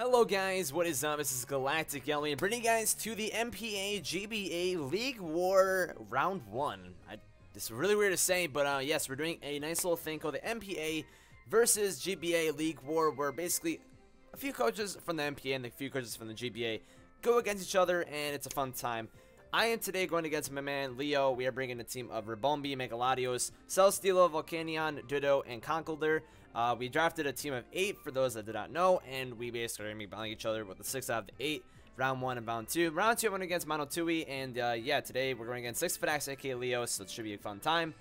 Hello guys, what is up? This is Galactic Yellow and bringing you guys to the NPA GBA League War Round 1. This is really weird to say, but yes, we're doing a nice little thing called the NPA versus GBA League War, where basically a few coaches from the NPA and a few coaches from the GBA go against each other, and it's a fun time. I am today going against my man Leo. We are bringing a team of Ribombee, Latios, Celesteela, Volcanion, Ditto, and Conkeldurr. We drafted a team of 8 for those that did not know, and we basically are going to be battling each other with the 6 out of the 8. Round 1 and round 2. Round 2 I went against Mono Tui, and yeah, today we're going against SixftHax, aka Leo, so it should be a fun time.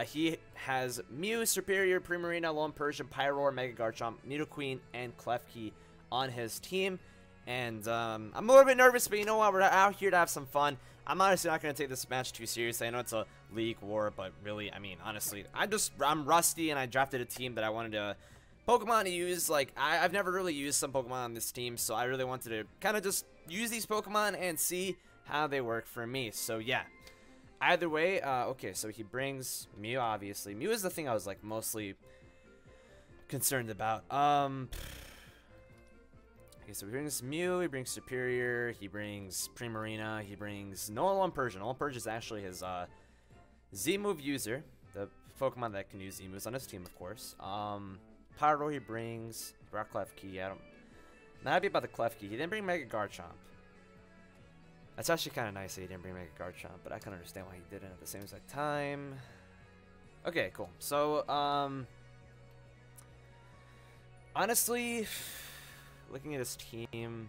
He has Mew, Superior, Primarina, Lone Persian, Pyroar, Mega Garchomp, Nidoqueen, and Klefki on his team. And I'm a little bit nervous, but you know what? We're out here to have some fun. I'm honestly not going to take this match too seriously. I know it's a league war, but really, I mean, honestly, I'm rusty, and I drafted a team that I wanted to Pokemon to use. Like, I've never really used some Pokemon on this team, so I really wanted to kind of just use these Pokemon and see how they work for me. So, yeah. Either way, okay, so he brings Mew, obviously. Mew is the thing I was, like, mostly concerned about. Okay, so he brings Mew, he brings Superior, he brings Primarina, he brings Lone Persian. Lone Persian is actually his Z-move user, the Pokemon that can use Z-moves on his team, of course. Pyro he brings, Brock Klefki. I'm not happy about the Klefki. He didn't bring Mega Garchomp. That's actually kind of nice that he didn't bring Mega Garchomp, but I can understand why he didn't at the same exact time. Okay, cool. So, honestly, looking at his team,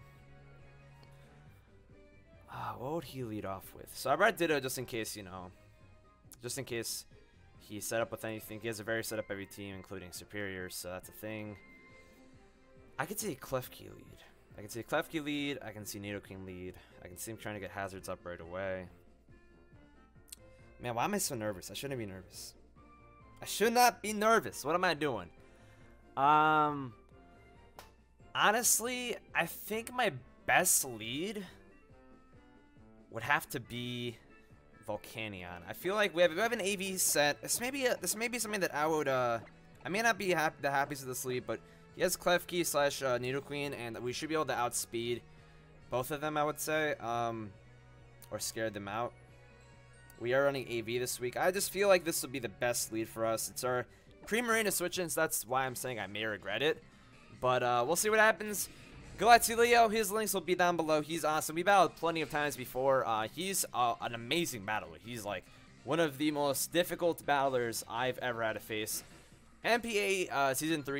what would he lead off with? So I brought Ditto just in case, you know, just in case he set up with anything. He has a very set up every team, including Superior, so that's a thing. I could see a Klefki lead. I can see a Klefki lead. I can see Nidoqueen lead. I can see him trying to get hazards up right away. Man, why am I so nervous? I shouldn't be nervous. I should not be nervous. What am I doing? Honestly, I think my best lead would have to be Volcanion. I feel like we have an AV set. This may be something that I would I may not be the happiest of this lead, but he has Klefki slash Nidoqueen, and we should be able to outspeed both of them, I would say, or scare them out. We are running AV this week. I just feel like this would be the best lead for us. It's our Primarina switch-ins, so that's why I'm saying I may regret it. But we'll see what happens. Go out to Leo. His links will be down below. He's awesome. We battled plenty of times before. He's an amazing battler. He's like one of the most difficult battlers I've ever had to face. NPA season 4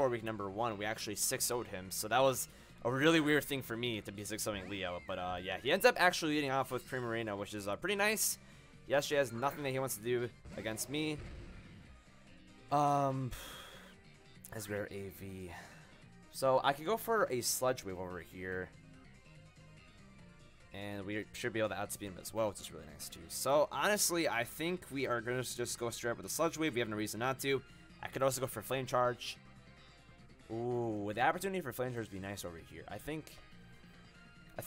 week number 1, we actually 6-0'd him. So that was a really weird thing for me to be 6-0ing Leo. But yeah, he ends up actually leading off with Primarina, which is pretty nice. He actually has nothing that he wants to do against me. As rare AV. So I could go for a Sludge Wave over here. And we should be able to outspeed him as well, which is really nice too. So honestly, I think we are going to just go straight up with a Sludge Wave. We have no reason not to. I could also go for Flame Charge. Ooh, the opportunity for Flame Charge would be nice over here. I think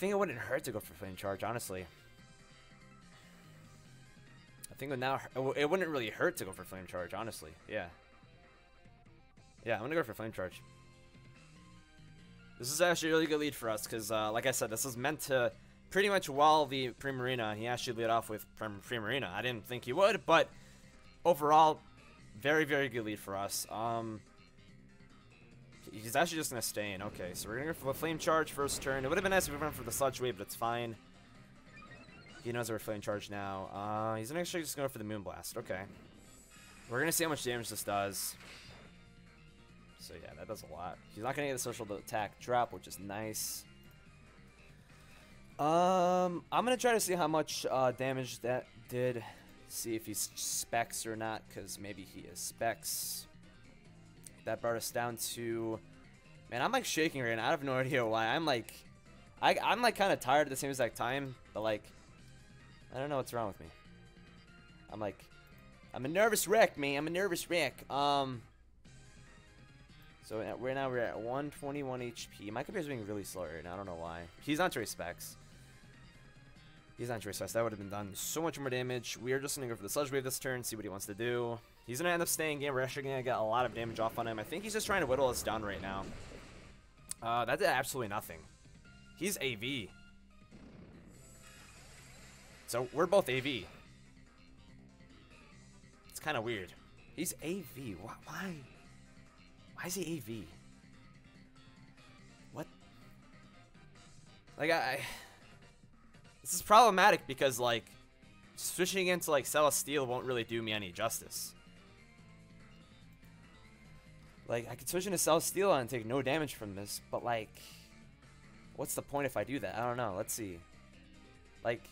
it wouldn't hurt to go for Flame Charge, honestly. I think it wouldn't really hurt to go for Flame Charge, honestly. Yeah. Yeah, I'm going to go for Flame Charge. This is actually a really good lead for us because, like I said, this is meant to pretty much wall the Primarina, and he actually lead off with Primarina. I didn't think he would, but overall, very, very good lead for us. He's actually just going to stay in. Okay, so we're going to go for the Flame Charge first turn. It would have been nice if we went for the Sludge Wave, but it's fine. He knows we're Flame Charge now. He's actually just going to go for the Moonblast. Okay. We're going to see how much damage this does. So yeah, that does a lot. He's not gonna get the social attack drop, which is nice. I'm gonna try to see how much damage that did. See if he's specs or not, because maybe he is specs. That brought us down to, man, I'm like shaking right now. I have no idea why. I'm like kind of tired at the same exact time, but like, I don't know what's wrong with me. I'm a nervous wreck, man. I'm a nervous wreck. So we're at 121 HP. My computer's being really slow right now. I don't know why. He's on trace specs. He's on trace specs. That would have been done so much more damage. We are just going to go for the Sludge Wave this turn, see what he wants to do. He's going to end up staying in. We're actually going to get a lot of damage off on him. I think he's just trying to whittle us down right now. That did absolutely nothing. He's AV. So we're both AV. It's kind of weird. He's AV. Why? Why is he AV? What? Like, this is problematic because, like, switching into, like, Celesteela won't really do me any justice. Like, I could switch into Celesteela and take no damage from this, but, like, what's the point if I do that? I don't know. Let's see. Like,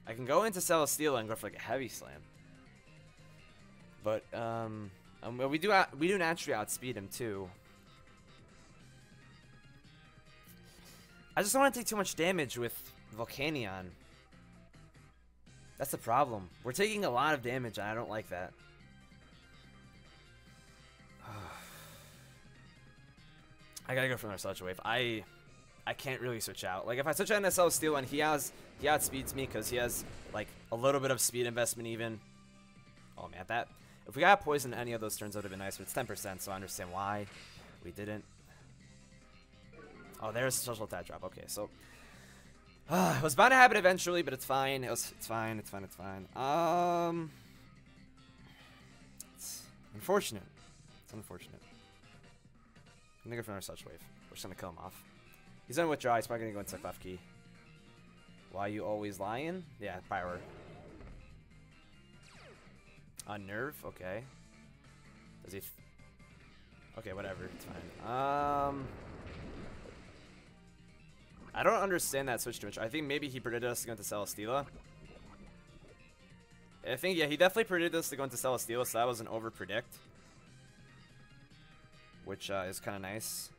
I can go into Celesteela and go for, like, a heavy slam. But, we do naturally outspeed him, too. I just don't want to take too much damage with Volcanion. That's the problem. We're taking a lot of damage, and I don't like that. I gotta go for another Sludge Wave. I can't really switch out. Like, if I switch out into Celesteela and he outspeeds me because he has, like, a little bit of speed investment even. Oh, man, that... If we got poison any of those turns, that would have been nice, but it's 10%, so I understand why we didn't. Oh, there's a social attack drop. Okay, so... it was bound to happen eventually, but it's fine. It's fine. It's unfortunate. It's unfortunate. I'm gonna go for another Sludge Wave. We're just gonna kill him off. He's gonna withdraw. He's probably gonna go into Left Key. Why you always lying? Yeah, Pyro. Unnerve? Okay. Does he... Okay, whatever. It's fine. I don't understand that switch too much. I think maybe he predicted us to go into Celesteela. I think, yeah, he definitely predicted us to go into Celesteela, so that was an over-predict. Which is kind of nice.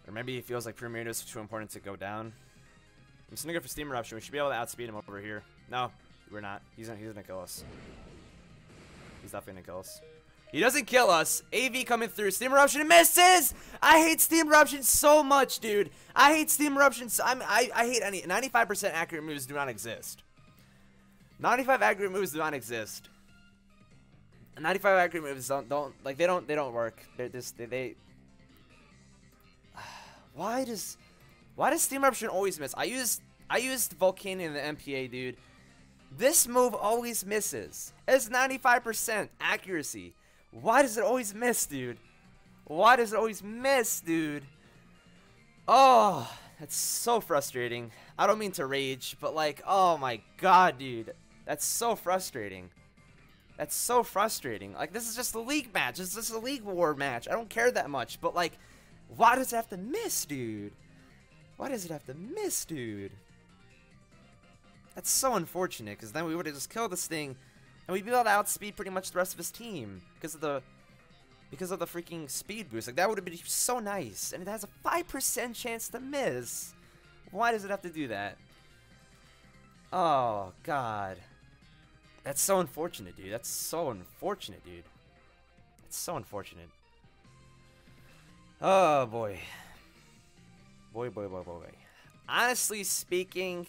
Or maybe he feels like Premier is too important to go down. I'm just gonna go for Steam Eruption. We should be able to outspeed him over here. No, we're not. He's gonna kill us. He's definitely gonna kill us. He doesn't kill us. AV coming through. Steam Eruption and misses! I hate Steam Eruption so much, dude. I hate Steam Eruption. I hate any 95% accurate moves do not exist. 95 accurate moves do not exist. 95 accurate moves don't work. They're just why does Steam Eruption always miss? I used Volcanion in the NPA, dude. This move always misses. It's 95% accuracy. Why does it always miss, dude? Why does it always miss, dude? Oh, that's so frustrating. I don't mean to rage, but like, oh my god, dude. That's so frustrating. That's so frustrating. Like, this is just a league match. This is just a league war match. I don't care that much, but like, why does it have to miss, dude? Why does it have to miss, dude? That's so unfortunate, because then we would have just killed this thing, and we'd be able to outspeed pretty much the rest of his team because of the freaking speed boost. Like, that would have been so nice, and it has a 5% chance to miss. Why does it have to do that? Oh god, that's so unfortunate, dude. That's so unfortunate, dude. It's so unfortunate. Oh boy, boy. Honestly speaking,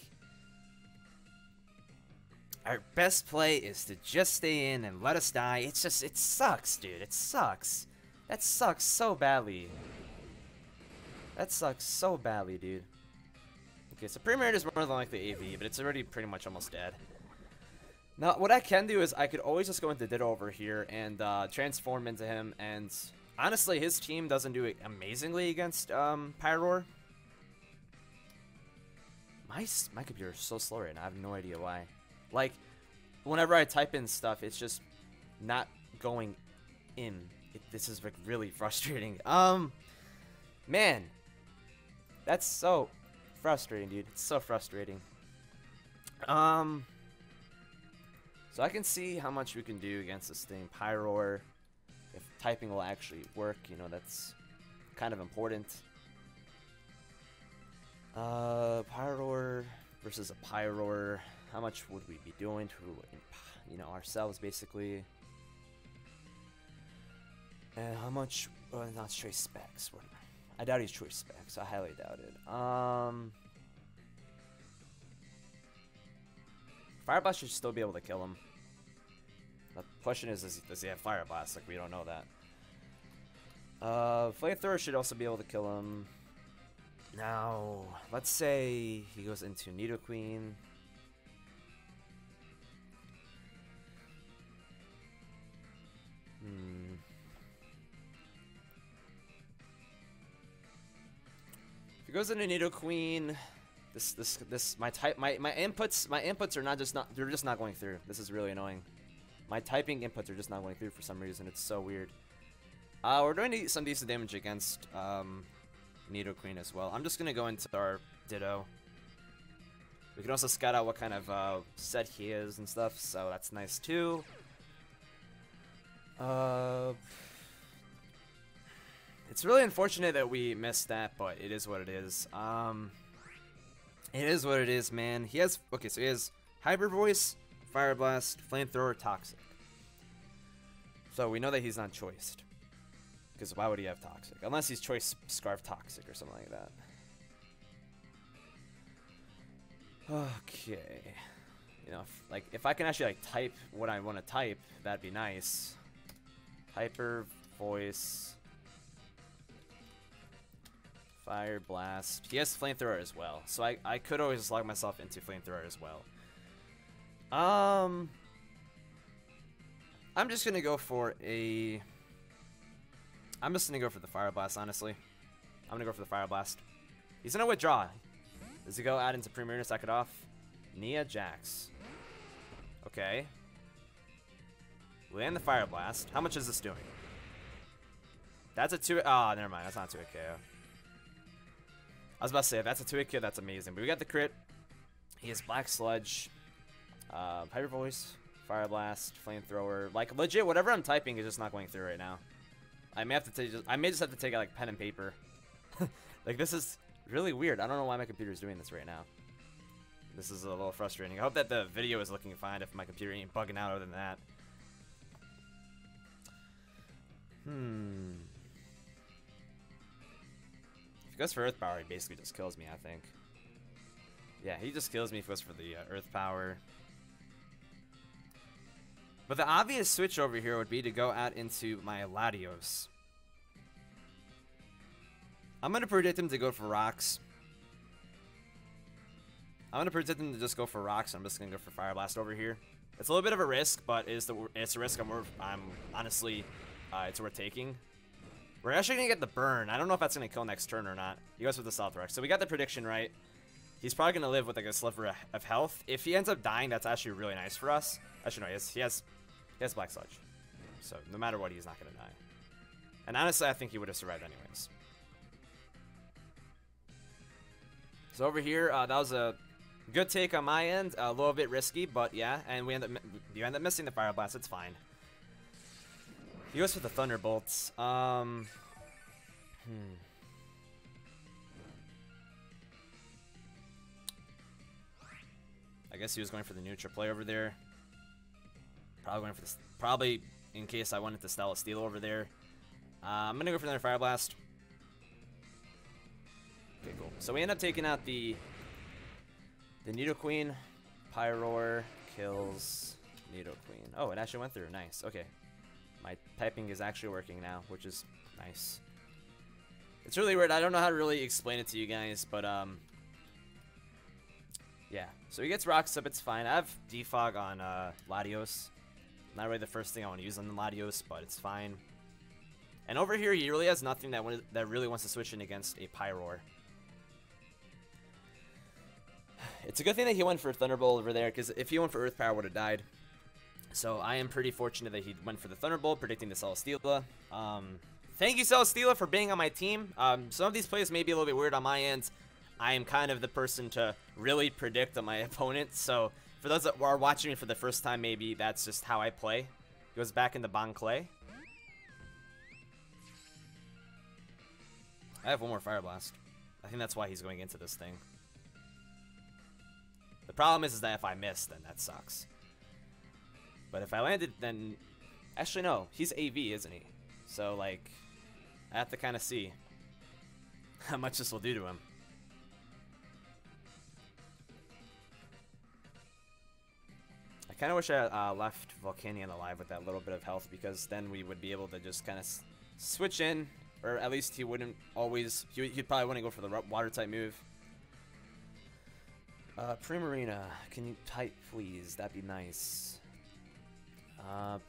our best play is to just stay in and let us die. It's just, it sucks, dude. It sucks. That sucks so badly. That sucks so badly, dude. Okay, so Premier is more than likely AV, but it's already pretty much almost dead. Now, what I can do is I could always just go into Ditto over here and transform into him. And honestly, his team doesn't do it amazingly against Pyroar. My computer is so slow right now. I have no idea why. Like, whenever I type in stuff, it's just not going in. This is like really frustrating. Man, that's so frustrating, dude. It's so frustrating. So I can see how much we can do against this thing. Pyroar, if typing will actually work, you know, that's kind of important. Pyroar versus a Pyroar. How much would we be doing to, you know, ourselves, basically? And how much, well, not choice specs. I doubt he's choice specs. I highly doubt it. Fire Blast should still be able to kill him. The question is does he have Fire Blast? Like, we don't know that. Flamethrower should also be able to kill him. Now, let's say he goes into Nidoqueen. If he goes into Nidoqueen, my inputs are they're just not going through. This is really annoying. My typing inputs are just not going through for some reason. It's so weird. We're doing some decent damage against Nidoqueen as well. I'm just gonna go into our Ditto. We can also scout out what kind of set he is and stuff, so that's nice too. It's really unfortunate that we missed that, but it is what it is. It is what it is, man. He has so he has Hyper Voice, Fire Blast, Flamethrower, Toxic. So we know that he's not choiced. Because why would he have Toxic? Unless he's choice Scarf Toxic or something like that. Okay. You know, if I can actually type what I want to type, that'd be nice. Hyper Voice, Fire Blast. He has Flamethrower as well, so I could always just log myself into Flamethrower as well. I'm just gonna go for the Fire Blast, honestly. I'm gonna go for the Fire Blast. He's gonna withdraw. Does he go out into Premier to sack it off? Nia Jax. Okay. Land the Fire Blast. How much is this doing? That's a 2. Oh, never mind. That's not 2-hit KO. I was about to say, if that's a 2-hit KO, that's amazing. But we got the crit. He has Black Sludge, Hyper Voice, Fire Blast, Flamethrower. Like, legit, whatever I'm typing is just not going through right now. I may just have to take out like pen and paper. Like, this is really weird. I don't know why my computer is doing this right now. This is a little frustrating. I hope that the video is looking fine if my computer ain't bugging out other than that. If he goes for Earth Power, he basically just kills me, I think. Yeah, he just kills me if he goes for the Earth Power. But the obvious switch over here would be to go out into my Latios. I'm going to predict him to go for Rocks. I'm going to predict him to just go for Rocks. I'm just going to go for Fire Blast over here. It's a little bit of a risk, but it's a risk I'm honestly, it's worth taking. We're actually going to get the burn. I don't know if that's going to kill next turn or not. He goes with the Stealth Rock. So we got the prediction right. He's probably going to live with like a sliver of health. If he ends up dying, that's actually really nice for us. Actually, no, he has Black Sludge. So no matter what, he's not going to die. And honestly, I think he would have survived anyways. So over here, that was a good take on my end. A little bit risky, but yeah. And you end up missing the Fire Blast. It's fine. He goes for the Thunderbolts. I guess he was going for the neutral play over there. Probably going for this. Probably in case I wanted to Celesteela over there. I'm gonna go for another Fire Blast. Okay, cool. So we end up taking out the Nidoqueen. Pyroar kills Nidoqueen. Oh, it actually went through. Nice. Okay. My typing is actually working now, which is nice. It's really weird. I don't know how to really explain it to you guys, but yeah. So he gets Rocks up. It's fine. I have Defog on Latios. Not really the first thing I want to use on the Latios, but it's fine. And over here, he really has nothing that really wants to switch in against a Pyroar. It's a good thing that he went for Thunderbolt over there, because if he went for Earth Power, would have died. So I am pretty fortunate that he went for the Thunderbolt, predicting the Celesteela. Thank you, Celesteela, for being on my team. Some of these plays may be a little bit weird on my end. I am kind of the person to really predict on my opponent. So for those that are watching me for the first time, maybe that's just how I play. He goes back into Bon Clay. I have one more Fire Blast. I think that's why he's going into this thing. The problem is that if I miss, then that sucks. But if I landed, then... Actually, no. He's AV, isn't he? So, like, I have to kind of see how much this will do to him. I kind of wish I left Volcanion alive with that little bit of health, because then we would be able to just kind of switch in, Or at least he wouldn't always... He'd probably want to go for the water type move. Primarina, can you type, please? That'd be nice.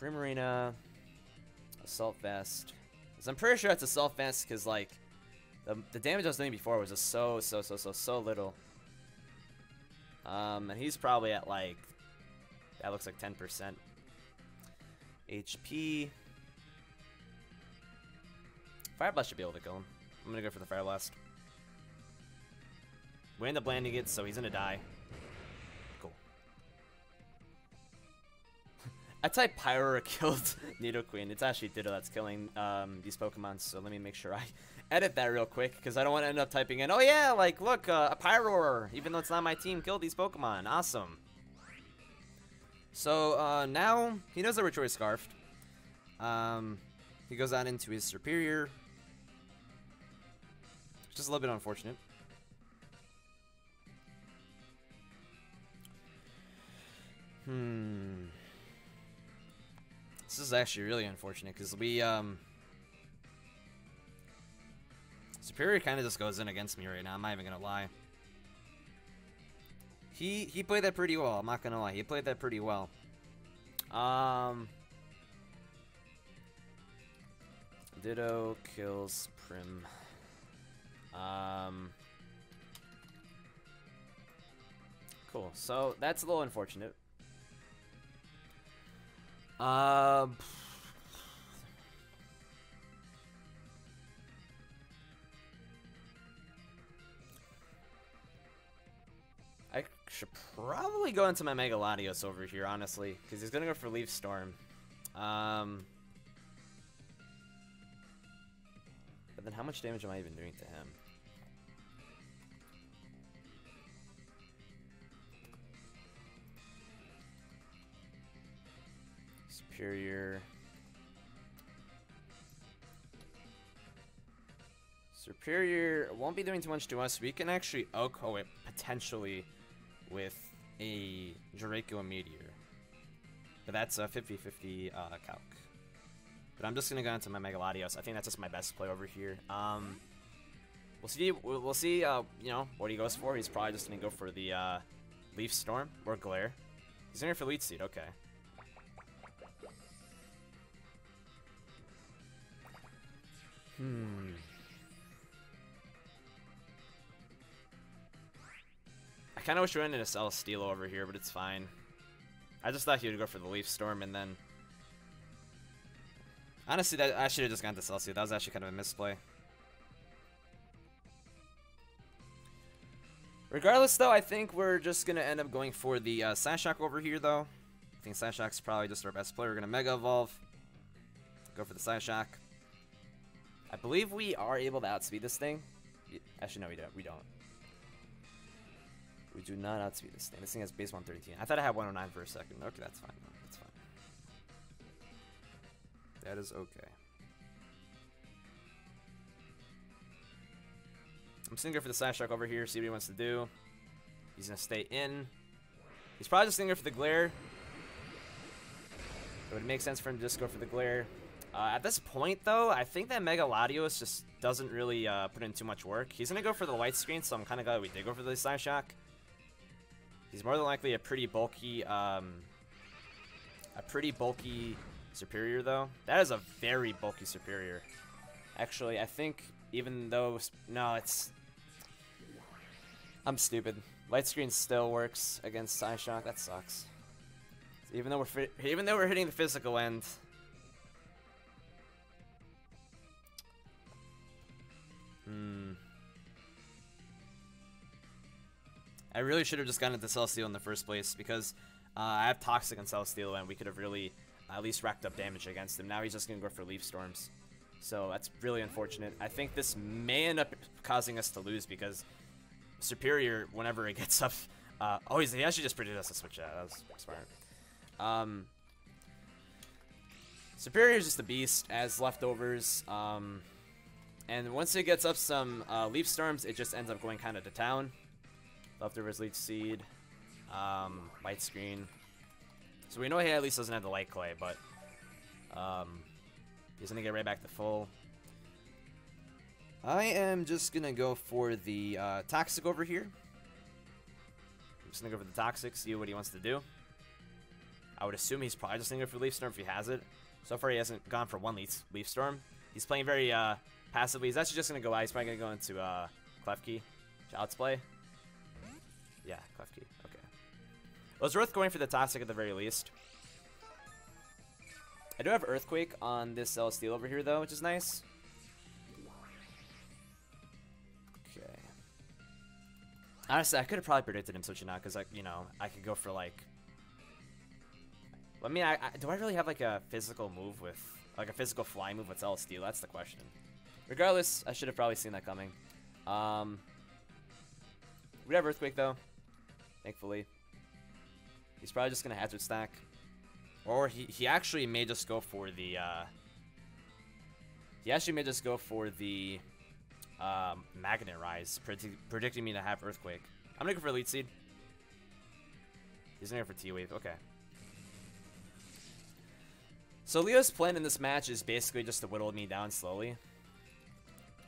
Primarina, Assault Vest. So I'm pretty sure it's Assault Vest because, like, the damage I was doing before was just so little. And he's probably at, like, that looks like 10% HP. Fire Blast should be able to kill him. I'm gonna go for the Fire Blast. We end up landing it, so he's gonna die. Cool. I typed Pyro killed Nidoqueen. It's actually Ditto that's killing these Pokemon, so let me make sure I edit that real quick, because I don't want to end up typing in, oh yeah, like, look, a Pyro, even though it's not my team, killed these Pokemon. Awesome. So, now, he knows that we're Choice Scarfed. He goes on into his Superior. Just a little bit unfortunate. This is actually really unfortunate because we Superior kind of just goes in against me right now. I'm not even gonna lie. He played that pretty well. I'm not gonna lie. He played that pretty well. Ditto kills Prim. Cool. So that's a little unfortunate. I should probably go into my Mega Latios over here, honestly, because he's gonna go for Leaf Storm. But then how much damage am I even doing to him? Superior. Superior won't be doing too much to us. We can actually OHKO it potentially with a Draco Meteor. But that's a 50-50 calc. But I'm just gonna go into my Mega Latios. I think that's just my best play over here. We'll see. We'll see. You know what he goes for. He's probably just gonna go for the Leaf Storm or Glare. He's going for Leech Seed. Okay. I kind of wish we went into Celesteela over here, but it's fine. I just thought he would go for the Leaf Storm and then... Honestly, that I should have just gone to Celesteela. That was actually kind of a misplay. Regardless, though, I think we're just going to end up going for the Psyshock over here, though. I think Psyshock's probably just our best player. We're going to Mega Evolve. Go for the Psyshock. I believe we are able to outspeed this thing. Actually, no, we don't. We don't. We do not outspeed this thing. This thing has base 113. I thought I had 109 for a second. Okay, that's fine. That's fine. That is okay. I'm just gonna go for the Psyshock over here, see what he wants to do. He's gonna stay in. He's probably just gonna go for the Glare. It would make sense for him to just go for the Glare. At this point, though, I think that Mega Latios just doesn't really put in too much work. He's gonna go for the White Screen, so I'm kind of glad we did go for the Psyshock. He's more than likely a pretty bulky Superior, though. That is a very bulky Superior. Actually, I think even though it's... I'm stupid. Light Screen still works against Psyshock. That sucks. Even though we're hitting the physical end. I really should have just gotten into Celesteela in the first place because I have Toxic on Celesteela and we could have really at least racked up damage against him. Now he's just going to go for Leaf Storms. So that's really unfortunate. I think this may end up causing us to lose because Superior, whenever it gets up... oh, he actually just predicted us to switch out. That was smart. Superior is just a beast as leftovers. And once it gets up some Leaf Storms, it just ends up going kind of to town. Leftovers, Leech Seed, Light Screen. So we know he at least doesn't have the Light Clay, but he's going to get right back to full. I am just gonna go for the Toxic over here. I'm just gonna go for the Toxic, see what he wants to do. I would assume he's probably just gonna go for Leaf Storm if he has it. So far he hasn't gone for one Leaf Storm. He's playing very passively. He's actually just gonna go out. He's probably gonna go into Klefki. Child's Play. Yeah, Klefki. Okay. Well, it's worth going for the Toxic at the very least. I do have Earthquake on this Celesteela over here though, which is nice. Honestly, I could have probably predicted him switching out because, like, you know, I could go for, like... I mean, do I really have, like, a physical move with... Like, a physical fly move with Celesteela? That's the question. Regardless, I should have probably seen that coming. We have Earthquake, though. Thankfully. He's probably just going to Hazard Stack. Or he actually may just go for the... He actually may just go for the... Magnet Rise, predicting me to have Earthquake. I'm gonna go for Elite Seed. He's gonna go for T-Wave. Okay. So Leo's plan in this match is basically just to whittle me down slowly.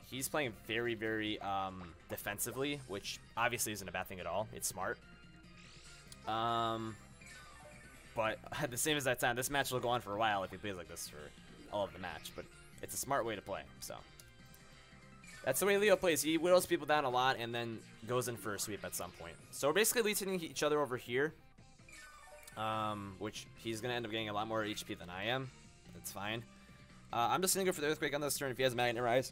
He's playing very, very defensively, which obviously isn't a bad thing at all. It's smart. But at the same as that time, this match will go on for a while if he plays like this for all of the match. But it's a smart way to play, so. That's the way Leo plays. He whittles people down a lot and then goes in for a sweep at some point. So we're basically leeching each other over here. Which he's going to end up getting a lot more HP than I am. That's fine. I'm just going to go for the Earthquake on this turn if he has Magnet Rise.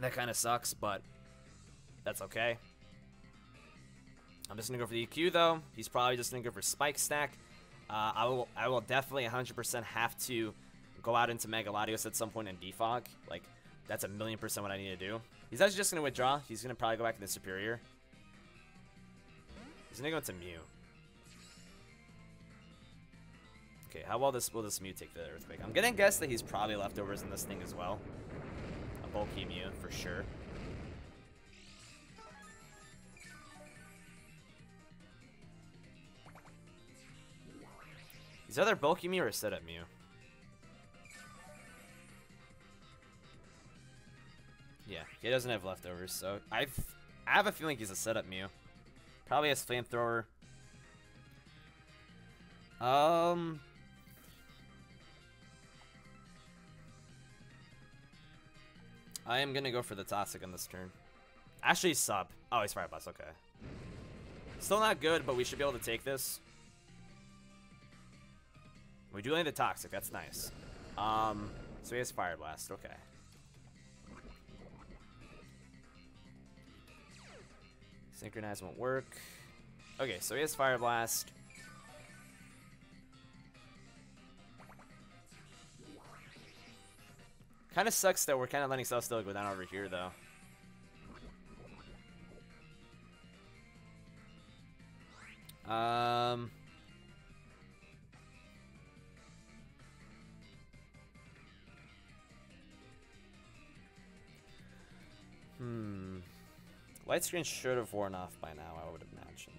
That kind of sucks, but that's okay. I'm just going to go for the EQ, though. He's probably just going to go for Spike Stack. I will definitely 100% have to go out into Mega Latios at some point and defog. Like, that's 1,000,000% what I need to do. He's actually just going to withdraw. He's going to probably go back to the Superior. He's going to go into Mew. Okay, how well will this Mew take the Earthquake? I'm going to guess that he's probably leftovers in this thing as well. A bulky Mew, for sure. Is either bulky Mew or a setup Mew? Yeah, he doesn't have leftovers, so I have a feeling he's a setup Mew. Probably has Flamethrower. I am gonna go for the Toxic on this turn. Actually, sub. Oh, he's Fire Blast. Okay. Still not good, but we should be able to take this. We do land the Toxic. That's nice. So he has Fire Blast. Okay. Synchronize won't work. Okay, so he has Fire Blast. Kind of sucks that we're kind of letting Celesteela go down over here, though. Light Screen should have worn off by now, I would imagine.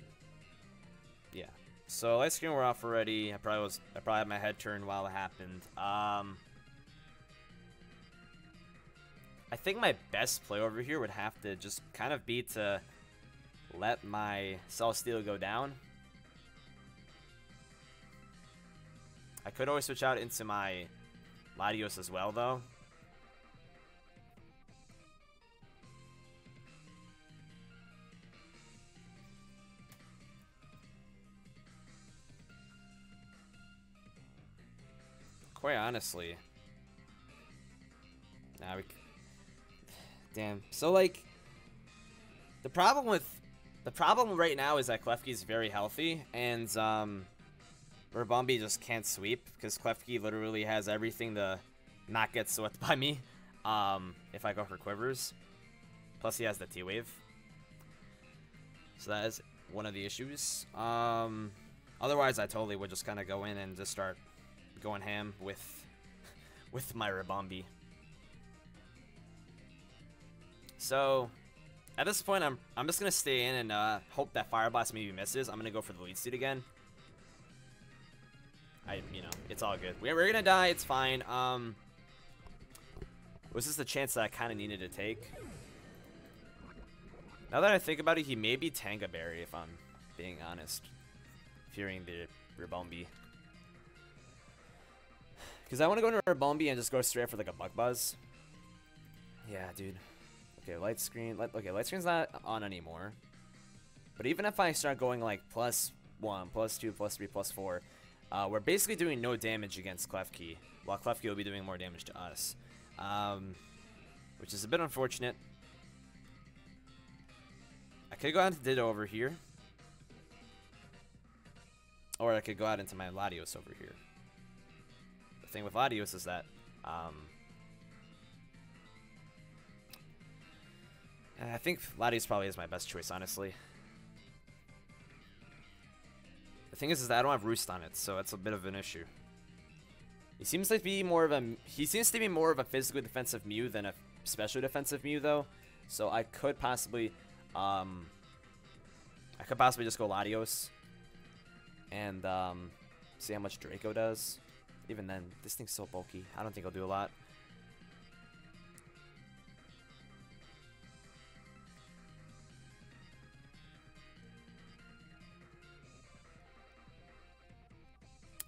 Yeah. So Light Screen wore off already. I probably had my head turned while it happened. I think my best play over here would have to just kind of be to let my Celesteela go down. I could always switch out into my Latios as well, though. Quite honestly. Nah, damn. So, like, the problem right now is that Klefki is very healthy, and Ribombee just can't sweep because Klefki literally has everything to not get swept by me. If I go for Quivers, plus he has the T-Wave, so that is one of the issues. Otherwise, I totally would just kind of go in and just start going ham with my Ribombee. So at this point, I'm just gonna stay in and hope that Fire Blast maybe misses. I'm gonna go for the lead seed again. You know, it's all good. We're gonna die. It's fine. was just a chance that I kind of needed to take. Now that I think about it, he may be Tangaberry, if I'm being honest. Fearing the Ribombee. Because I want to go into Ribombee and just go straight for like a Bug Buzz. Yeah, dude. Okay, light screen. Okay, light screen's not on anymore. But even if I start going like +1, +2, +3, +4, we're basically doing no damage against Klefki, while Klefki will be doing more damage to us. Which is a bit unfortunate. I could go out into Ditto over here. Or I could go out into my Latios over here. The thing with Latios is that I think Latios probably is my best choice, honestly. The thing is that I don't have Roost on it, so that's a bit of an issue. He seems to be more of a physically defensive Mew than a special defensive Mew, though. So I could possibly just go Latios and see how much Draco does. Even then, this thing's so bulky. I don't think he'll do a lot.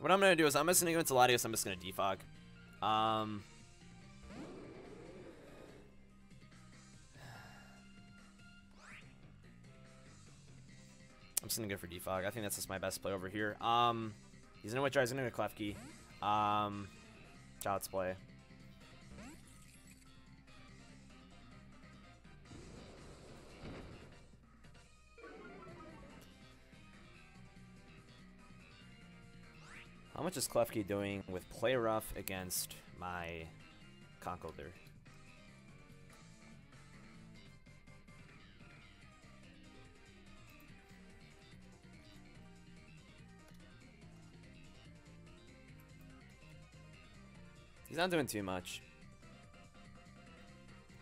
What I'm going to do is I'm just going to go into Latios. I'm just going to defog. I'm just going to go for defog. I think that's just my best play over here. He's going to Witcher. He's going to go Klefki. Child's play. How much is Klefki doing with Play Rough against my Conkeldurr? He's not doing too much.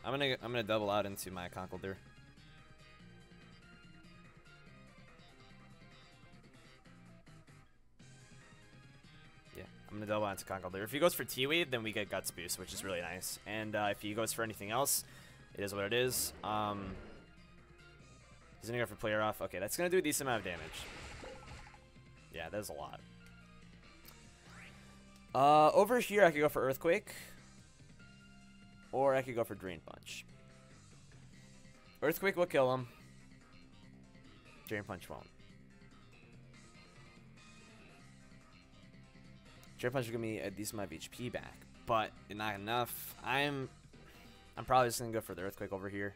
I'm gonna double out into my Conkeldurr. I'm going to double out to Conkeldurr. If he goes for T-Wave, then we get Guts Boost, which is really nice. And if he goes for anything else, it is what it is. He's going to go for Player Off. Okay, that's going to do a decent amount of damage. Yeah, that's a lot. Over here, I could go for Earthquake. Or I could go for Drain Punch. Earthquake will kill him. Drain Punch won't. Drain Punch will give me a decent amount of HP back, but not enough. I'm probably just gonna go for the Earthquake over here.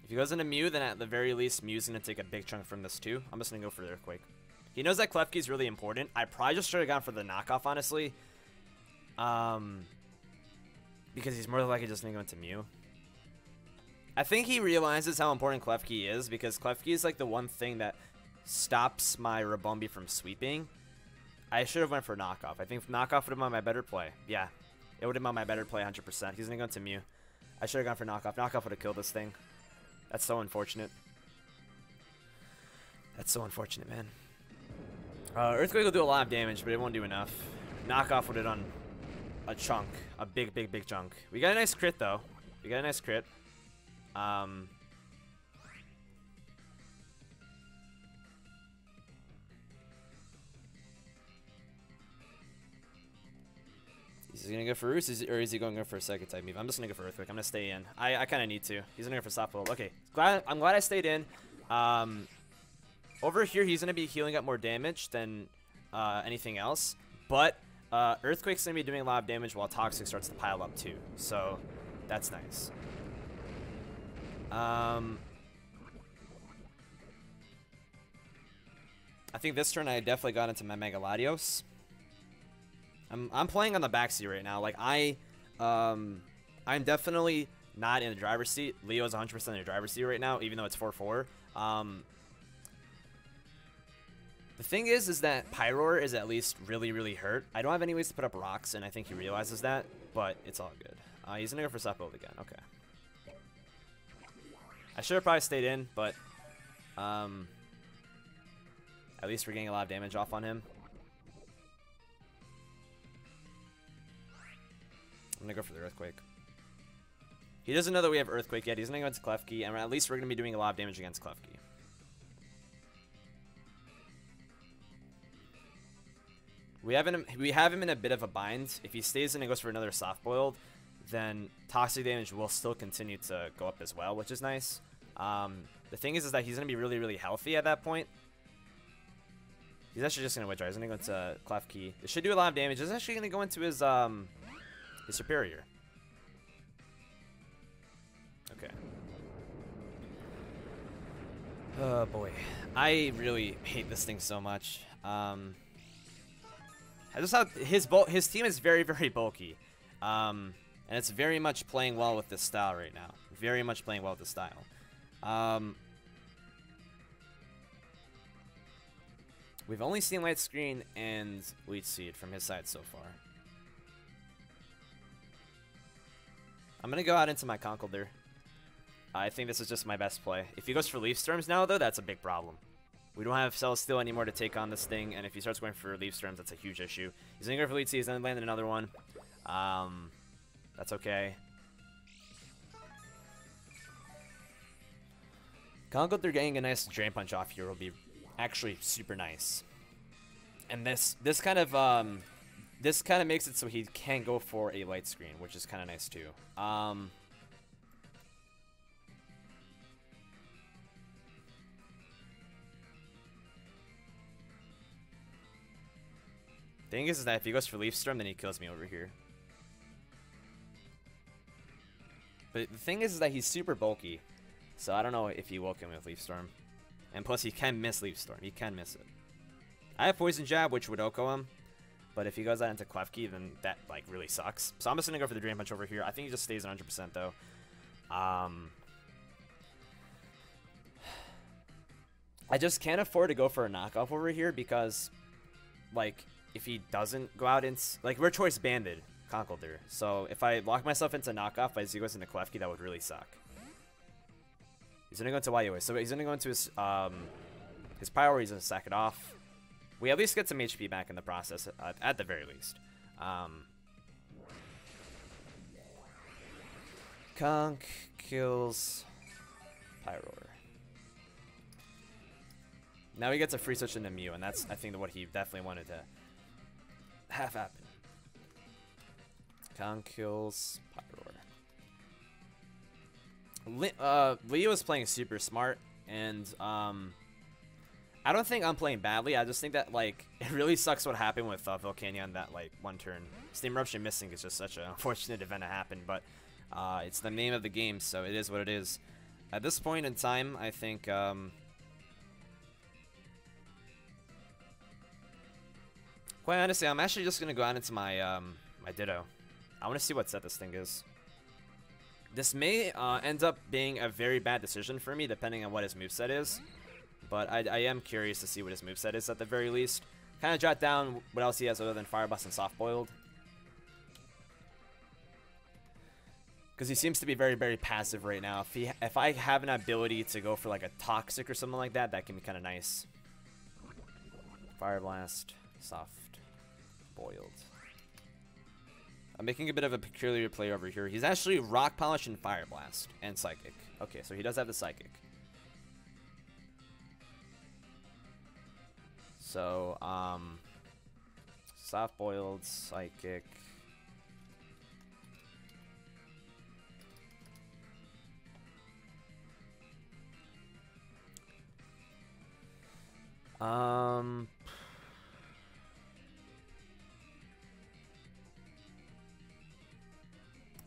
If he goes into Mew, then at the very least, Mew's gonna take a big chunk from this too. I'm just gonna go for the Earthquake. He knows that Klefki is really important. I probably just should have gone for the knockoff, honestly. Because he's more than likely just gonna go into Mew. I think he realizes how important Klefki is, because Klefki is like the one thing that stops my Ribombee from sweeping. I should have went for knockoff. I think knockoff would have been my better play. Yeah, it would have been my better play 100%. He's gonna go into Mew. I should have gone for knockoff. Knockoff would have killed this thing. That's so unfortunate. That's so unfortunate, man. Earthquake will do a lot of damage, but it won't do enough. Knockoff would have done a chunk. A big, big, big chunk. We got a nice crit, though. We got a nice crit. Is he gonna go for Roost, or is he going to go for a second type move? I'm just gonna go for Earthquake. I'm gonna stay in. I kind of need to. He's gonna go for Soft Hold. Okay, I'm glad I stayed in. Over here, he's gonna be healing up more damage than anything else, but Earthquake's gonna be doing a lot of damage while Toxic starts to pile up too. So that's nice. I think this turn I definitely got into my Mega Latios. I'm playing on the backseat right now. Like I'm definitely not in the driver's seat. Leo's 100% in the driver's seat right now, even though it's 4-4. The thing is that Pyroar is at least really, really hurt. I don't have any ways to put up rocks, and I think he realizes that, but it's all good. He's gonna go for Supple again. Okay. I should have probably stayed in, but at least we're getting a lot of damage off on him. gonna go for the Earthquake. He doesn't know that we have Earthquake yet. He's gonna go into Klefki, and at least we're gonna be doing a lot of damage against Klefki. We have him in a bit of a bind. If he stays in and goes for another soft boiled, then toxic damage will still continue to go up as well, which is nice. The thing is that he's gonna be really, really healthy at that point. He's actually just gonna withdraw. He's gonna go into Klefki. It should do a lot of damage. It's actually gonna go into his superior. Okay. Oh boy, I really hate this thing so much. I just how his team is very, very bulky, and it's very much playing well with this style right now. Very much playing well with this style. We've only seen Light Screen and Leech Seed from his side so far. I'm gonna go out into my Conkeldurr. I think this is just my best play. If he goes for Leaf Storms now, though, that's a big problem. We don't have Celesteela anymore to take on this thing, and if he starts going for Leaf Storms, that's a huge issue. He's going to go for Leech Seed, he's going to land another one. That's okay. Conkeldurr getting a nice Drain Punch off here will be actually super nice. And this kind of makes it so he can go for a Light Screen, which is kind of nice too. Thing is that if he goes for Leaf Storm, then he kills me over here. But the thing is that he's super bulky, so I don't know if he will kill me with Leaf Storm. And plus, he can miss Leaf Storm. He can miss it. I have Poison Jab, which would OHKO him, but if he goes out into Klefki, then that like really sucks. So I'm just gonna go for the Drain Punch over here. I think he just stays 100% though. I just can't afford to go for a knockoff over here because, like, if he doesn't go out into, like, we're choice banded Conkeldurr. So if I lock myself into knockoff as he goes into Klefki, that would really suck. He's gonna go into YOA. So he's gonna go into his power. He's gonna sack it off. We at least get some HP back in the process, at the very least. Conk kills Pyroar. Now he gets a free switch into Mew, and that's, I think, what he definitely wanted to have happen. Conk kills Pyroar. Leo is playing super smart, and I don't think I'm playing badly. I just think that, like, it really sucks what happened with Volcanion that, like, one turn. Steam Eruption missing is just such an unfortunate event to happen, but it's the name of the game, so it is what it is. At this point in time, I think quite honestly, I'm actually just gonna go out into my my Ditto. I want to see what set this thing is. This may end up being a very bad decision for me, depending on what his moveset is. But I am curious to see what his moveset is at the very least. Kind of jot down what else he has other than Fire Blast and Soft Boiled. Because he seems to be very, very passive right now. If I have an ability to go for like a Toxic or something like that, that can be kind of nice. Fire Blast, Soft Boiled. I'm making a bit of a peculiar play over here. He's actually Rock Polish and Fire Blast and Psychic. Okay, so he does have the Psychic. So, Soft Boiled, Psychic.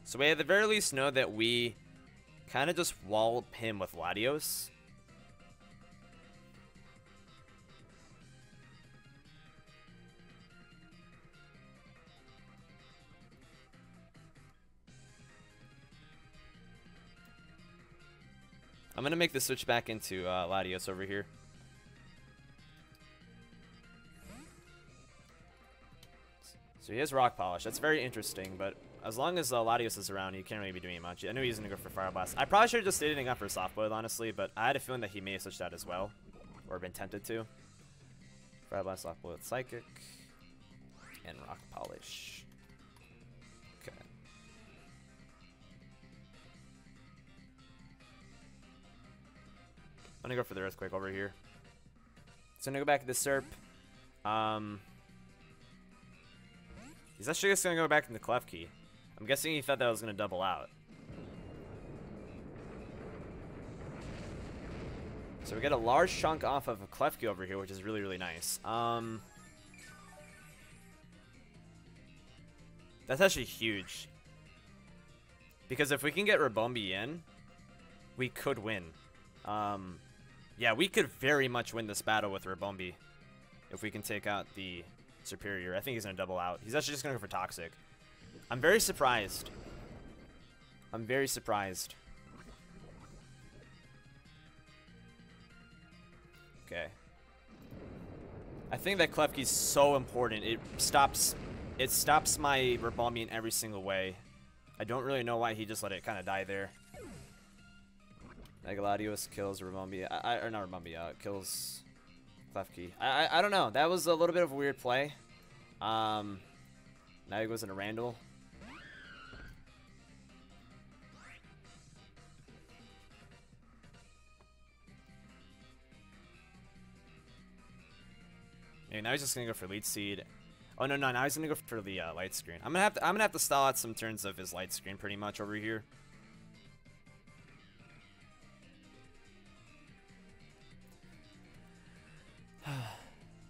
So we at the very least know that we kind of just wallop him with Latios. I'm going to make the switch back into Latios over here. So he has Rock Polish. That's very interesting, but as long as Latios is around, he can't really be doing much. I knew he was going to go for Fire Blast. I probably should have just stayed and gone for Soft Boiled, honestly, but I had a feeling that he may have switched out as well, or been tempted to. Fire Blast, Soft Boiled, Psychic, and Rock Polish. Okay. I'm gonna go for the Earthquake over here. So I'm gonna go back to the Serp. He's actually just gonna go back to the Clef Key. I'm guessing he thought that was gonna double out. So we get a large chunk off of a Clef Key over here, which is really, really nice. That's actually huge. Because if we can get Ribombee in, we could win. Yeah, we could very much win this battle with Ribombee. If we can take out the Superior. I think he's going to double out. He's actually just going to go for Toxic. I'm very surprised. I'm very surprised. Okay. I think that Clef Key's so important. It stops my Ribombee in every single way. I don't really know why he just let it kind of die there. Latios kills Ribombee. Or not Ribombee, kills Clef Key. I don't know. That was a little bit of a weird play. Now he goes into Randall. Okay, now he's just gonna go for Lead Seed. Oh no, now he's gonna go for the light screen. I'm gonna have to stall out some turns of his light screen pretty much over here.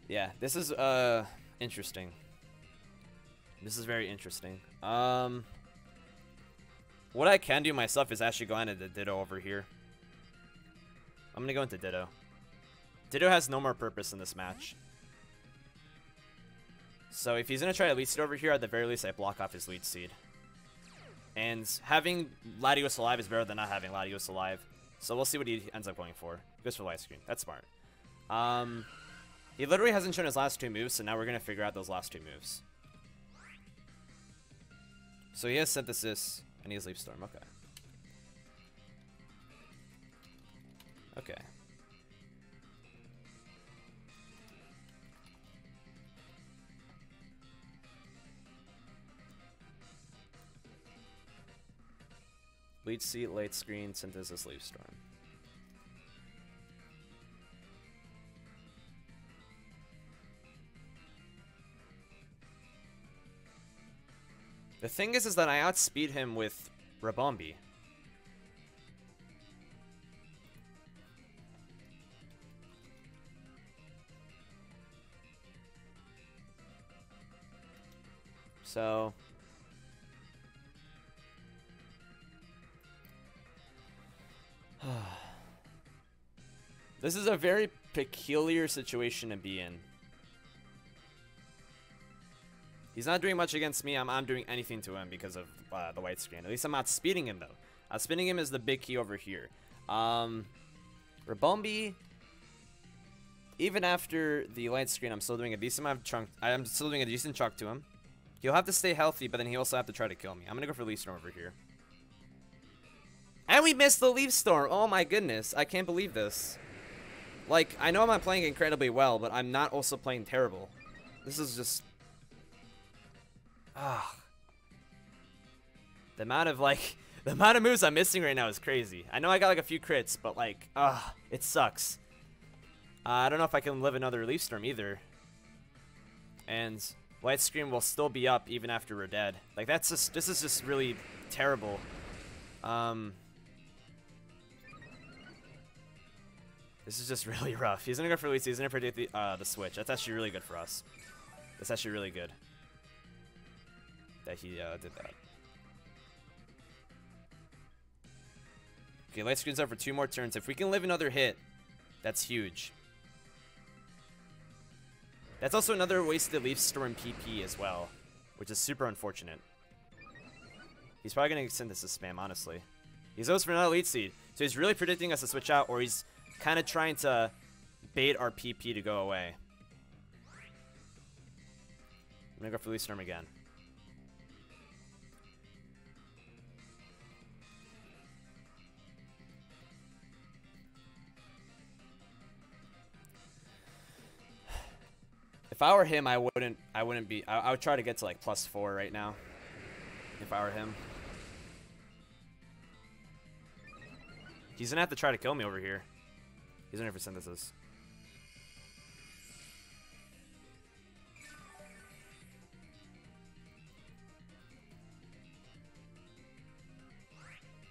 Yeah, this is interesting. This is very interesting. What I can do myself is actually go into the Ditto over here. I'm gonna go into Ditto. Ditto has no more purpose in this match. So if he's going to try to Lead Seed over here, at the very least I block off his Lead Seed. And having Latios alive is better than not having Latios alive. So we'll see what he ends up going for. He goes for Light Screen. That's smart. He literally hasn't shown his last two moves, so now we're going to figure out those last two moves. So he has Synthesis, and he has Leaf Storm. Okay. Okay. Lead Seed, Late Screen, Synthesis, Leaf Storm. The thing is that I outspeed him with Ribombee. So this is a very peculiar situation to be in. He's not doing much against me. I'm doing anything to him because of the white screen. At least I'm outspeeding him, though. Outspeeding him is the big key over here. Ribombee, even after the light screen, I'm still doing a decent amount of chunk. I'm still doing a decent chunk to him. He'll have to stay healthy, but then he'll also have to try to kill me. I'm going to go for Leaf Storm over here. And we missed the Leaf Storm. Oh my goodness. I can't believe this. Like, I know I'm not playing incredibly well, but I'm not also playing terrible. This is just... The amount of, like... The amount of moves I'm missing right now is crazy. I know I got, like, a few crits, but, like... it sucks. I don't know if I can live another Leaf Storm either. And Light Screen will still be up even after we're dead. Like, that's just... This is just really terrible. This is just really rough. He's gonna go for Lead Seed. He's gonna predict the switch. That's actually really good for us. That's actually really good that he did that. Okay, Light Screen's up for 2 more turns. If we can live another hit, that's huge. That's also another wasted Leaf Storm PP as well, which is super unfortunate. He's probably gonna Synthesis spam, honestly. He's always for another Lead Seed, so he's really predicting us to switch out, or he's kind of trying to bait our PP to go away. I'm gonna go for Leaf Storm again. If I were him, I would try to get to like +4 right now. If I were him. He's gonna have to try to kill me over here. He's ready for Synthesis.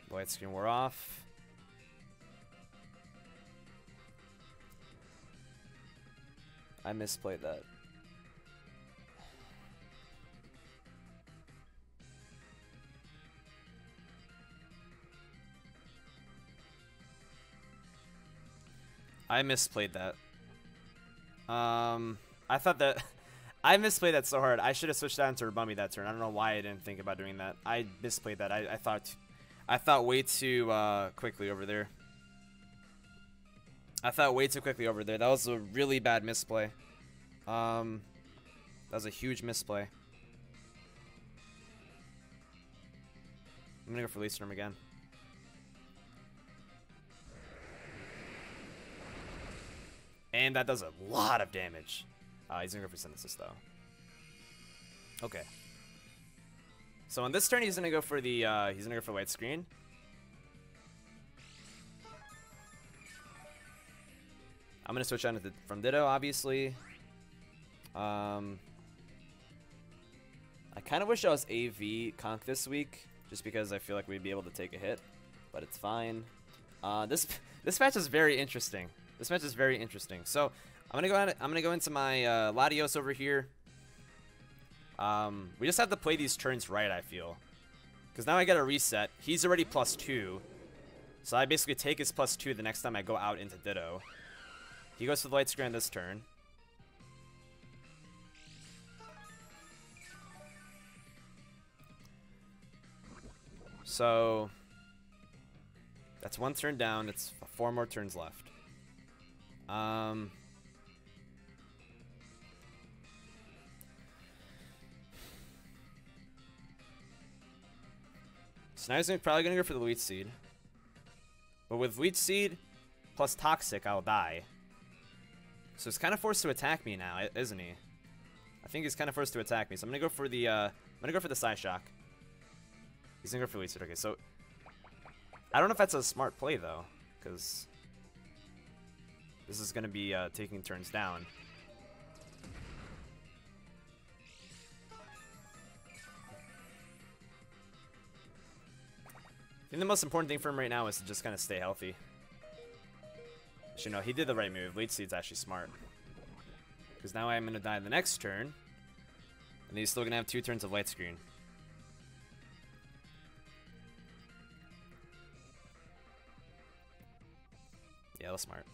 Light screen wore off. I misplayed that. I misplayed that. I thought that I misplayed that so hard. I should have switched that into Ribombee that turn. I don't know why I didn't think about doing that. I misplayed that. I thought way too quickly over there. I thought way too quickly over there. That was a really bad misplay. That was a huge misplay. I'm gonna go for Leaf Storm again. And that does a lot of damage. He's gonna go for Synthesis though. Okay. So on this turn, he's gonna go for the White Screen. I'm gonna switch on from Ditto, obviously. I kind of wish I was AV Conk this week, just because I feel like we'd be able to take a hit, but it's fine. This match is very interesting. This match is very interesting. So I'm gonna go into my Latios over here. We just have to play these turns right, I feel, because now I get a reset. He's already +2, so I basically take his +2 the next time I go out into Ditto. He goes for the Light Screen this turn. So that's one turn down. It's 4 more turns left. So now he's probably going to go for the Leech Seed. But with Leech Seed plus Toxic, I'll die. So he's kind of forced to attack me now, isn't he? I think he's kind of forced to attack me. So I'm going to go for the Psyshock. He's going to go for Leech Seed. Okay, so I don't know if that's a smart play, though, because this is going to be taking turns down. I think the most important thing for him right now is to just kind of stay healthy. Actually, no, he did the right move. Leech Seed's actually smart. Because now I'm going to die the next turn. And he's still going to have 2 turns of Light Screen. Yeah, that's smart.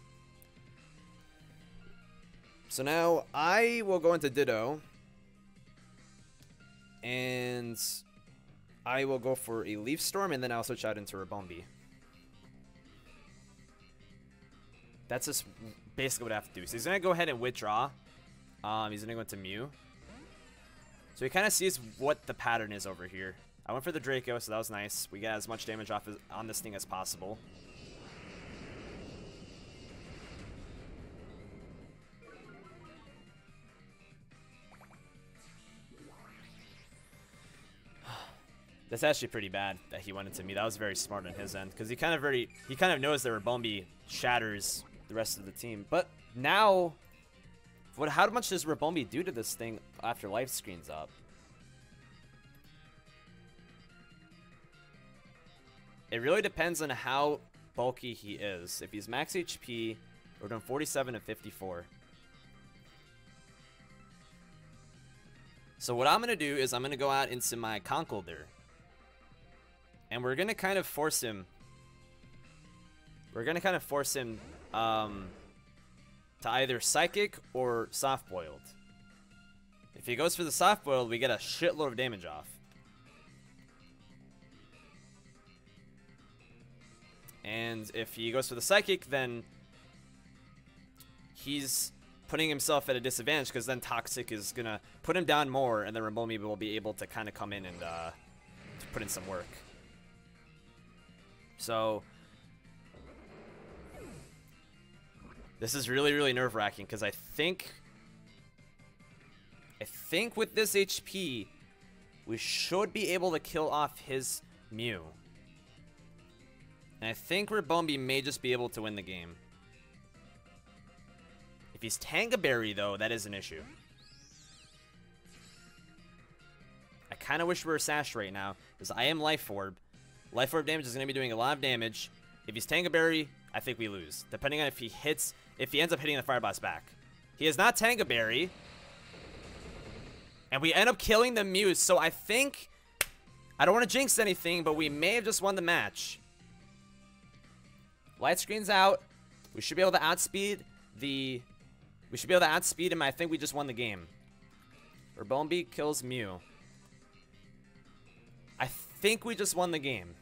So now I will go into Ditto. And I will go for a Leaf Storm, and then I'll switch out into Ribombee. That's just basically what I have to do. So he's going to go ahead and withdraw. He's going to go into Mew. So he kind of sees what the pattern is over here. I went for the Draco, so that was nice. We got as much damage off on this thing as possible. That's actually pretty bad that he went into me. That was very smart on his end, because he kind of knows that Ribombee shatters the rest of the team. But now, how much does Ribombee do to this thing after life screens up? It really depends on how bulky he is. If he's max HP, we're doing 47 and 54. So what I'm going to do is I'm going to go out into my Conkeldurr. And we're going to kind of force him. We're going to kind of force him to either Psychic or Soft Boiled. If he goes for the Soft Boiled, we get a shitload of damage off. And if he goes for the Psychic, then he's putting himself at a disadvantage, because then Toxic is going to put him down more, and then Ribombee will be able to kind of come in and put in some work. So this is really, really nerve-wracking, because I think with this HP, we should be able to kill off his Mew. And I think Ribombee may just be able to win the game. If he's Tangaberry, though, that is an issue. I kind of wish we were Sash right now, because I am Life Orb. Life Orb damage is going to be doing a lot of damage. If he's Tangaberry, I think we lose, depending on if he ends up hitting the Fire Blast back. He is not Tangaberry. And we end up killing the Mew, so I think... I don't want to jinx anything, but we may have just won the match. Light screen's out. We should be able to outspeed the... We should be able to outspeed him. I think we just won the game. Ribombee kills Mew. I think we just won the game.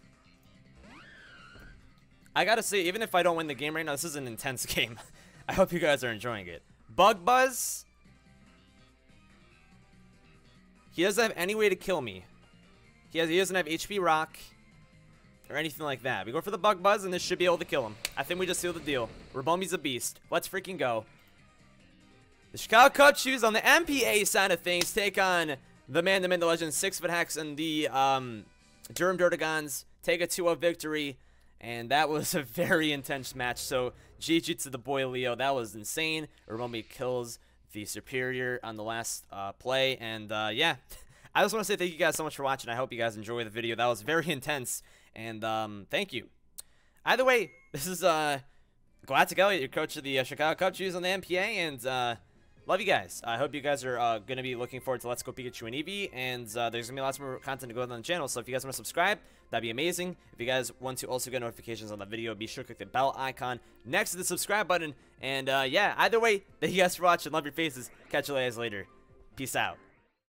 I gotta say, even if I don't win the game right now, this is an intense game. I hope you guys are enjoying it. Bug Buzz. He doesn't have any way to kill me. He doesn't have HP Rock or anything like that. We go for the Bug Buzz, and this should be able to kill him. I think we just sealed the deal. Ribombee's a beast. Let's freaking go. The Chicago Cubchoos on the NPA side of things take on the man, the legend, SixftHax, and the Durham Druddigons. Take a 2-0 victory, and that was a very intense match. So GG to the boy Leo. That was insane. Ribombee kills the superior on the last play, and yeah. I just want to say thank you guys so much for watching. I hope you guys enjoyed the video. That was very intense, and thank you. Either way, this is Galactic Elliot, your coach of the Chicago Cubchoos on the NPA, and love you guys. I hope you guys are going to be looking forward to Let's Go Pikachu and Eevee, and there's going to be lots more content to go on the channel, so if you guys want to subscribe, that'd be amazing. If you guys want to also get notifications on the video, be sure to click the bell icon next to the subscribe button, and yeah, either way, thank you guys for watching. Love your faces. Catch you guys later. Peace out.